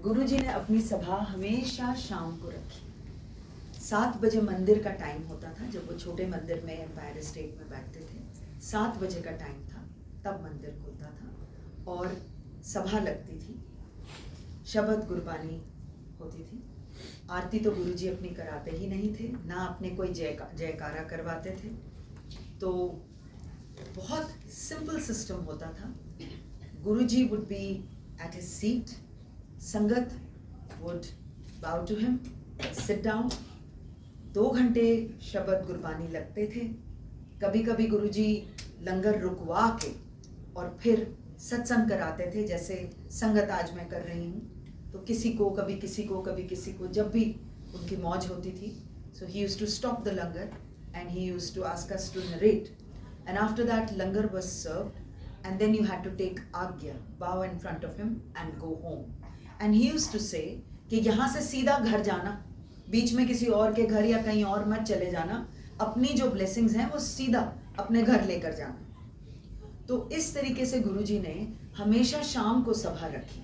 गुरुजी ने अपनी सभा हमेशा शाम को रखी। 7 बजे मंदिर का टाइम होता था, जब वो छोटे मंदिर में एम्पायर स्टेट में बैठते थे। 7 बजे का टाइम था, तब मंदिर खुलता था और सभा लगती थी, शबद गुरबानी होती थी। आरती तो गुरुजी अपनी कराते ही नहीं थे, ना अपने कोई जयकारा करवाते थे। तो बहुत सिंपल सिस्टम होता था। Guruji would be at his seat, sangat would bow to him, sit down. 2 घंटे शबद गुरबानी लगते थे। कभी कभी गुरुजी लंगर रुकवा के और फिर सत्संग कराते थे, जैसे संगत आज मैं कर रही हूँ। तो किसी को कभी किसी को कभी किसी को, जब भी उनकी मौज होती थी, so he used to stop the langar and he used to ask us to narrate, and after that langar was served and then you had to take aagya, bow in front of him and go home. And he used to say कि यहाँ से सीधा घर जाना, बीच में किसी और के घर या कहीं और मत चले जाना, अपनी जो ब्लेसिंग्स हैं वो सीधा अपने घर लेकर जाना। तो इस तरीके से गुरुजी ने हमेशा शाम को सभा रखी।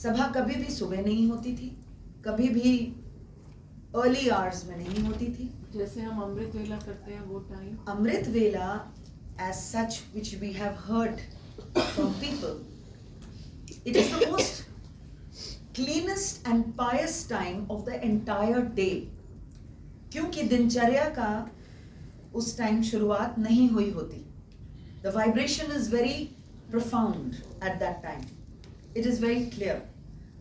सभा कभी भी सुबह नहीं होती थी, कभी भी अर्ली आवर्स में नहीं होती थी। जैसे हम अमृत वेला करते हैं वो टाइम, अमृत वेला as such which we have heard from people, it is the most cleanest and pious time of the entire day, क्योंकि दिनचर्या का उस टाइम शुरुआत नहीं हुई होती। The vibration is very profound at that time. It is very clear,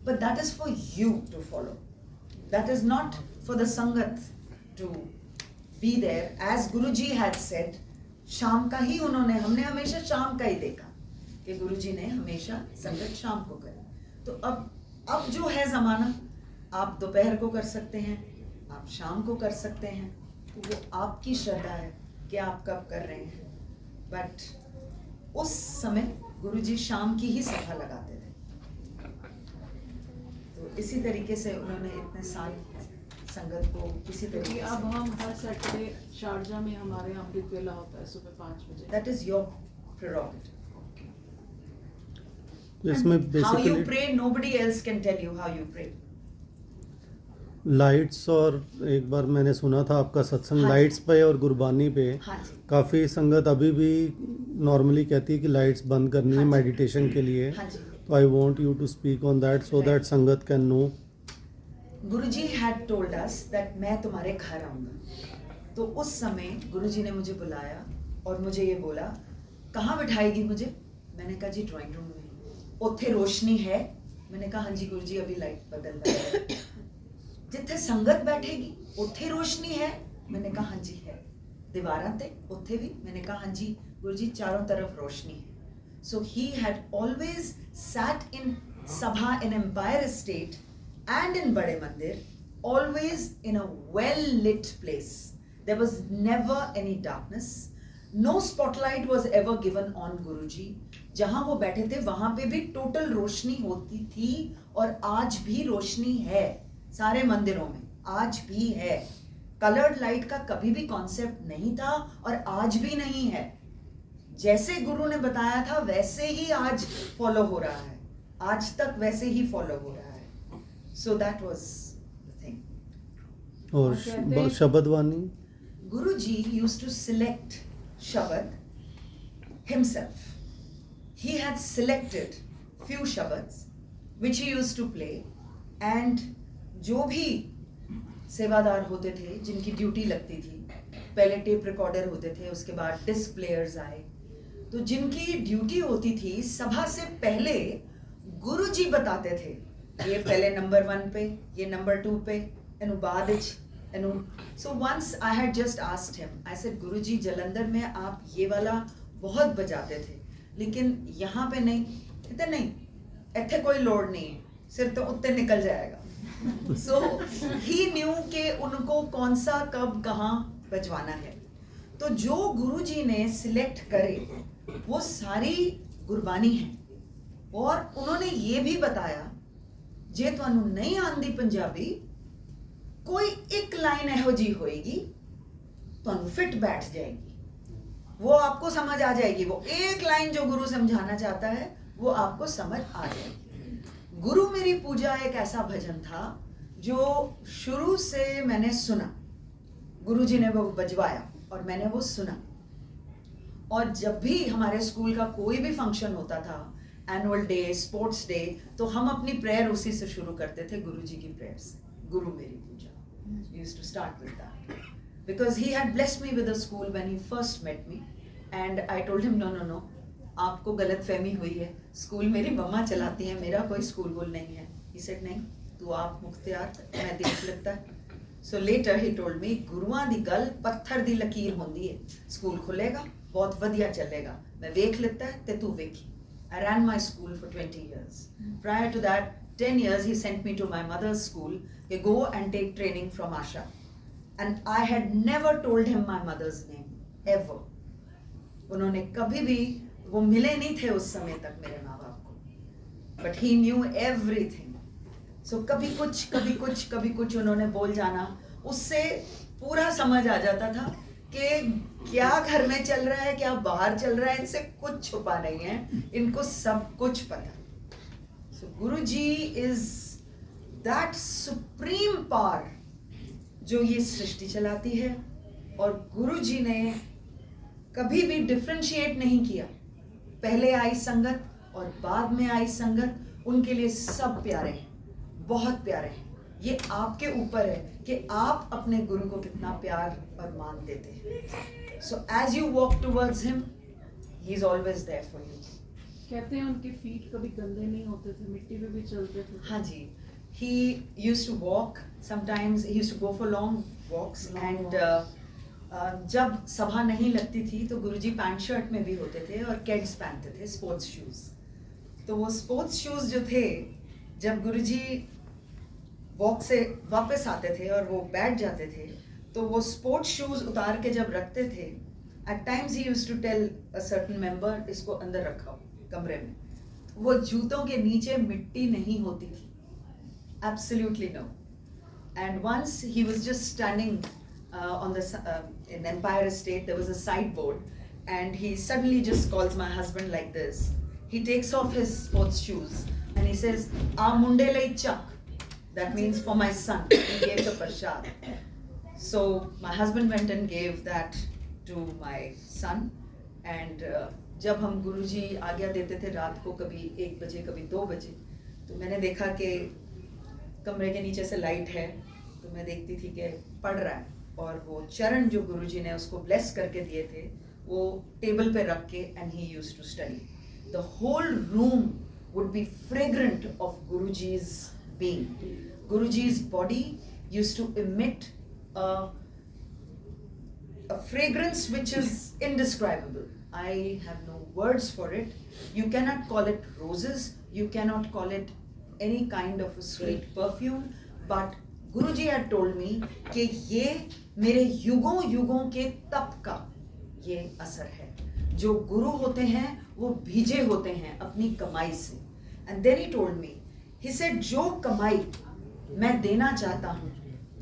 but that is for you to follow. That is not for the sangat to be there. As Guruji had said, शाम का ही हमने हमेशा शाम का ही देखा कि गुरुजी ने हमेशा संगत शाम को करी। तो अब जो है ज़माना, आप दोपहर को कर सकते हैं, आप शाम को कर सकते हैं, तो वो आपकी श्रद्धा है कि आप कब कर रहे हैं। बट उस समय गुरुजी शाम की ही सभा लगाते थे। तो इसी तरीके से उन्होंने इतने साल संगत को इसी तरीके से। अब हम हर सैटरडे शारजा में हमारे यहाँ अमृत वेला होता है सुबह 5 बजे। That is your prerogative. इसमें How you basically pray, nobody else can tell you how you pray. Lights, और एक बार मैंने सुना था आपका सत्संग हाँ जी। लाइट्स पे और गुरबानी पे हाँ जी, काफ़ी संगत अभी भी नॉर्मली कहती है कि लाइट्स बंद करनी है हाँ जी। मेडिटेशन के लिए। हाँ जी। तो I want you to speak on that so that sangat can know. Guruji had told us that मैं तुम्हारे घर आऊँगा। तो उस समय गुरुजी ने मुझे बुलाया और मुझे ये बोला, कहाँ बिठाएगी मुझे? मैंने कहा जी ड्राइंग रूम में। उत्थे रोशनी है? मैंने कहा हाँ जी गुरुजी, अभी लाइट बदल रहा है। जिथे संगत बैठेगी उत्थे रोशनी है? मैंने कहा हाँ जी है। दीवारां ते उत्थे भी? मैंने कहा हाँ जी गुरुजी, चारों तरफ रोशनी है। So he had always sat in sabha in Empire State and in Bade Mandir, always in a well-lit place. There was never any darkness. No spotlight was ever given on Guruji. जहाँ वो बैठे थे वहाँ पे भी total रोशनी होती थी, और आज भी रोशनी है सारे मंदिरों में, आज भी है। कलर्ड लाइट का कभी भी कॉन्सेप्ट नहीं था और आज भी नहीं है। जैसे गुरु ने बताया था वैसे ही आज फॉलो हो रहा है, आज तक वैसे ही फॉलो हो रहा है। So that was the thing. और शबद वाणी, Guruji used to select Shabad himself. He had selected few Shabads which he used to play, and जो भी सेवादार होते थे जिनकी ड्यूटी लगती थी, पहले टेप रिकॉर्डर होते थे, उसके बाद डिस्क प्लेयर्स आए, तो जिनकी ड्यूटी होती थी सभा से पहले गुरुजी बताते थे, ये पहले नंबर 1 पे, ये नंबर 2 पे, एनु बाद एनु। So once I had just asked him, I said Guruji Jalandhar में आप ये वाला बहुत बजाते थे, लेकिन यहाँ पे नहीं। कहते नहीं, इतने कोई लोड नहीं है, सिर तो उत्ते निकल जाएगा। सो ही न्यू कि उनको कौन सा कब कहाँ बजवाना है। तो जो गुरुजी ने सिलेक्ट करे वो सारी गुरबानी है, और उन्होंने ये भी बताया जे तुहानू नहीं आंदी पंजाबी, कोई एक लाइन एहो जी होएगी तुहानू फिट बैठ जाएगी, वो आपको समझ आ जाएगी। वो एक लाइन जो गुरु समझाना चाहता है वो आपको समझ आ जाएगी। गुरु मेरी पूजा एक ऐसा भजन था जो शुरू से मैंने सुना, गुरुजी ने वो बजवाया और मैंने वो सुना। और जब भी हमारे स्कूल का कोई भी फंक्शन होता था, एनुअल डे, स्पोर्ट्स डे, तो हम अपनी प्रेयर उसी से शुरू करते थे, गुरुजी की प्रेयर से, गुरु मेरी पूजा। Used to start with that because he had blessed me with a school when he first met me, and I told him no, आपको गलत फहमी हुई है, स्कूल मेरी मम्मा चलाती है, मेरा कोई स्कूल वूल नहीं है। He said नहीं, तू आप मुख्तियार, मैं देख लगता है। So later he told me, गुरुआं दी गल पत्थर दी लकीर होंदी है, स्कूल खुलेगा, बहुत वधिया चलेगा, मैं वेख लेता है ते तू वेखी। I ran my school for 20 years. Prior to that 10 years he sent me to my mother's school कि go and take training from Asha. And I had never told him my mother's name, ever. उन्होंने कभी भी, वो मिले नहीं थे उस समय तक मेरे माँ बाप को, but he knew everything. So कभी कुछ उन्होंने बोल जाना, उससे पूरा समझ आ जाता था कि क्या घर में चल रहा है, क्या बाहर चल रहा है, इनसे कुछ छुपा नहीं है, इनको सब कुछ पता। So Guruji is that supreme power जो ये सृष्टि चलाती है, और गुरुजी ने कभी भी डिफरेंशिएट नहीं किया, पहले आई संगत और बाद में आई संगत, उनके लिए सब प्यारे हैं, बहुत प्यारे हैं। ये आपके ऊपर है कि आप अपने गुरु को कितना प्यार और मान देते हैं। So as you walk towards him, he is always there for you. कहते हैं उनके फीट कभी गंदे नहीं होते थे, मिट्टी पे भी चलते थे। हाँ जी, he used to walk, sometimes he used to go for long walks, and जब सभा नहीं लगती थी तो गुरुजी पैंट शर्ट में भी होते थे और केड्स पहनते थे, स्पोर्ट्स शूज। तो वो स्पोर्ट्स शूज जो थे, जब गुरुजी वॉक से वापस आते थे और वो बैठ जाते थे, तो वो स्पोर्ट्स शूज उतार के जब रखते थे, at times he used to tell a certain member, इसको अंदर रखो कमरे में। वो जूतों के नीचे मिट्टी नहीं होती थी, absolutely no. And once he was just standing on the in Empire Estate, there was a sideboard, and he suddenly just calls my husband like this. He takes off his sports shoes and he says, "Aa munde lai chak." That means for my son. He gave the prasad. So my husband went and gave that to my son, and जब हम गुरुजी आज्ञा देते थे रात को, कभी 1 बजे कभी 2 बजे, तो मैंने देखा कि कमरे के नीचे से लाइट है, तो मैं देखती थी कि पढ़ रहा है, और वो चरण जो गुरुजी ने उसको ब्लेस करके दिए थे, वो टेबल पे रख के, and he used to study. The whole room would be fragrant of Guruji's being. Guruji's body used to emit a fragrance which is indescribable. I have no words for it. You cannot call it roses, you cannot call it any kind of a sweet perfume, but Guruji had told me कि ये मेरे युगों के तप का ये असर है। जो गुरु होते हैं वो भीजे होते हैं अपनी कमाई से। And then he told me, he said, जो कमाई मैं देना चाहता हूँ,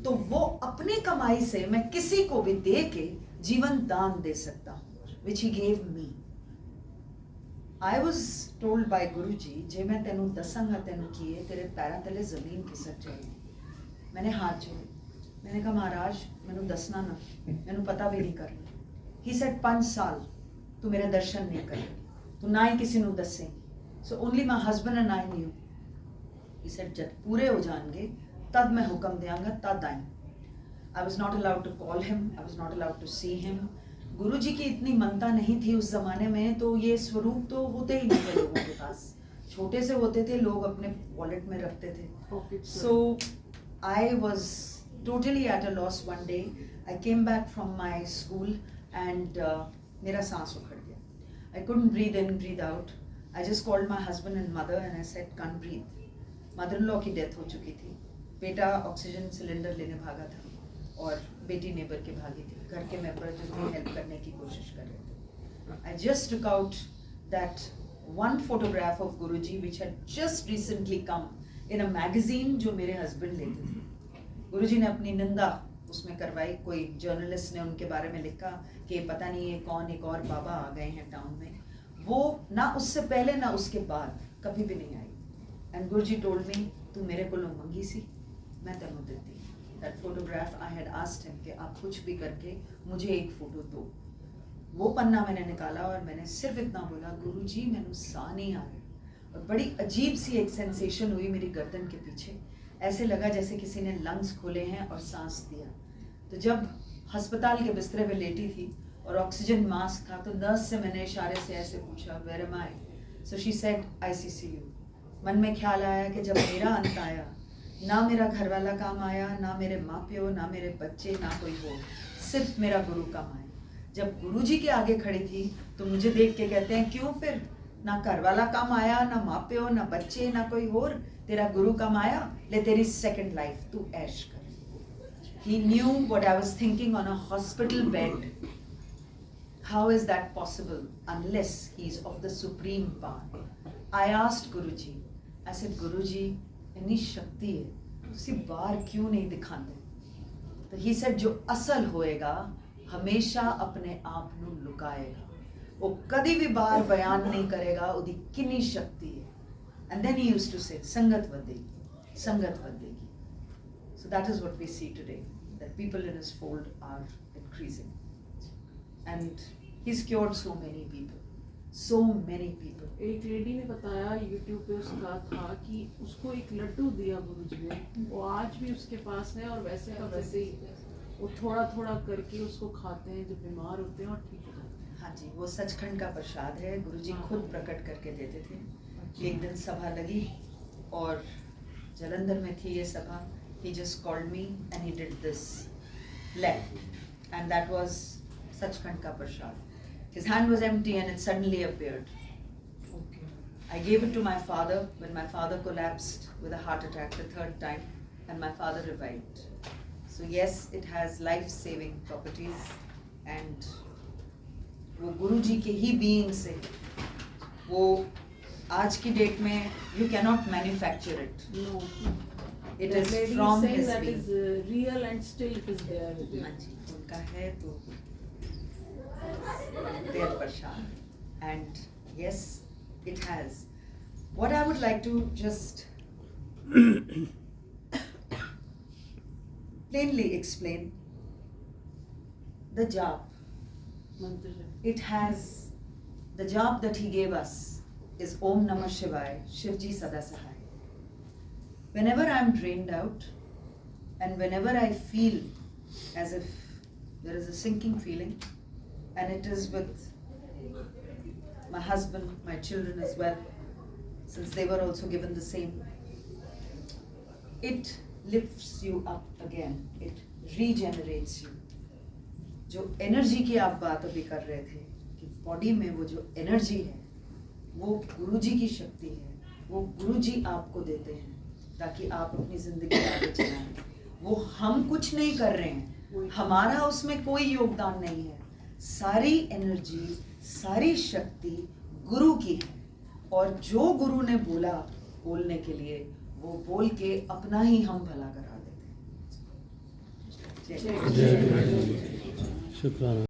तो वो अपनी कमाई से मैं किसी को भी दे के जीवन दान दे सकता हूँ, which he gave me. I was told by Guruji, जे मैं तेनू दसांगा तेनू किए, तेरे पैरों तले जमीन खिसक जाएगी। मैंने हाथ जोड़े, मैंने कहा महाराज मैनू दसना ना, मैनू पता भी नहीं करना। He said 5 साल तू मेरे दर्शन नहीं करे, तू ना ही किसी नू दसेंगी। So only my husband and I knew. He said जब पूरे हो जाएंगे तद मैं हुक्म देंगा, तद आई। I was not allowed to call him, I was not allowed to see him. गुरुजी की इतनी मनता नहीं थी उस जमाने में, तो ये स्वरूप तो होते ही नहीं थे लोगों के पास, छोटे से होते थे, लोग अपने वॉलेट में रखते थे। So I was totally at a loss one day. I came back from my school and मेरा सांस उखड़ गया। I couldn't breathe in, breathe out. I just called my husband and mother and I said can't breathe. Mother-in-law की death हो चुकी थी, बेटा oxygen cylinder लेने भागा था और बेटी नेबर के भागी थी, घर के मेंबर जो थे हेल्प करने की कोशिश कर रहे थे। I just took out that one photograph of Guruji which had just recently come in a magazine जो मेरे हस्बैंड लेते थे। गुरुजी ने अपनी निंदा उसमें करवाई, कोई जर्नलिस्ट ने उनके बारे में लिखा कि पता नहीं ये कौन, एक और बाबा आ गए हैं टाउन में। वो ना उससे पहले ना उसके बाद कभी भी नहीं आई। एंड गुरुजी टोल्ड मी तू मेरे को मंगी सी मैं तेनों देती that photograph I had asked him कि आप कुछ भी करके मुझे एक फ़ोटो दो। वो पन्ना मैंने निकाला और मैंने सिर्फ इतना बोला गुरुजी मैनू साह नहीं आ रहा, और बड़ी अजीब सी एक सेंसेशन हुई मेरी गर्दन के पीछे, ऐसे लगा जैसे किसी ने लंग्स खोले हैं और सांस दिया। तो जब अस्पताल के बिस्तरे पे लेटी थी और ऑक्सीजन मास्क था तो नर्स से मैंने इशारे से ऐसे पूछा where am I, so she said ICCU। मन में ख्याल आया कि जब मेरा अंत आया ना मेरा घर वाला काम आया, ना मेरे माँ प्यो, ना मेरे बच्चे, ना कोई हो, सिर्फ मेरा गुरु काम आया। जब गुरुजी के आगे खड़ी थी तो मुझे देख के कहते हैं क्यों फिर, ना घर वाला काम आया, ना माँ प्यो, ना बच्चे, ना कोई और, तेरा गुरु काम आया, ले तेरी सेकंड लाइफ तू ऐश कर। He knew what I was thinking on a hospital bed. How is that possible unless he's of the supreme power? I asked Guruji, I said Guruji इतनी शक्ति है तुसी बाहर क्यों नहीं दिखाते? तो he said जो असल होएगा हमेशा अपने आप ਨੂੰ लुकाएगा, वो कभी भी बाहर बयान नहीं करेगा ਉਹਦੀ कितनी शक्ति है। And then he used to say संगत ਵਧੇਗੀ, संगत ਵਧੇਗੀ। So that is what we see today, that people in his fold are increasing. And he's cured so many people, so many people. एक लेडी ने बताया YouTube पे उसका था कि उसको एक लड्डू दिया गुरुजी ने, वो आज भी उसके पास है और वैसे का वैसे ही वो थोड़ा थोड़ा करके उसको खाते हैं जब बीमार होते हैं और ठीक हो जाते हैं। हाँ जी, वो सचखंड का प्रसाद है, गुरुजी हाँ। खुद प्रकट करके देते थे। एक दिन सभा लगी और जलंधर में थी ये सभा, he just called me and he did this leg, and that was Sachkhand ka prasad. His hand was empty and it suddenly appeared. I gave it to my father when my father collapsed with a heart attack the third time, and my father revived. So yes, it has life-saving properties, and वो गुरुजी के ही being से, वो आज की date में you cannot manufacture it. No. It The is lady from saying his that being. is real and still it is there with you. हाँ जी, उनका है तो their prasad, and yes, it has. What I would like to just plainly explain, the jap, मंत्र है। it has, the jap that he gave us is Om Namah Shivaya, Shivji Sada Sahai. Whenever I am drained out and whenever I feel as if there is a sinking feeling, and it is with my husband, my children as well, since they were also given the same, it lifts you up again, it regenerates you. जो energy की आप बात अभी कर रहे थे कि body में वो जो एनर्जी है वो गुरुजी की शक्ति है, वो गुरुजी आपको देते हैं ताकि आप अपनी जिंदगी आगे चलाएं। वो हम कुछ नहीं कर रहे हैं, हमारा उसमें कोई योगदान नहीं है, सारी एनर्जी, सारी शक्ति गुरु की है, और जो गुरु ने बोला बोलने के लिए वो बोल के अपना ही हम भला करा देते हैं। शुक्राना।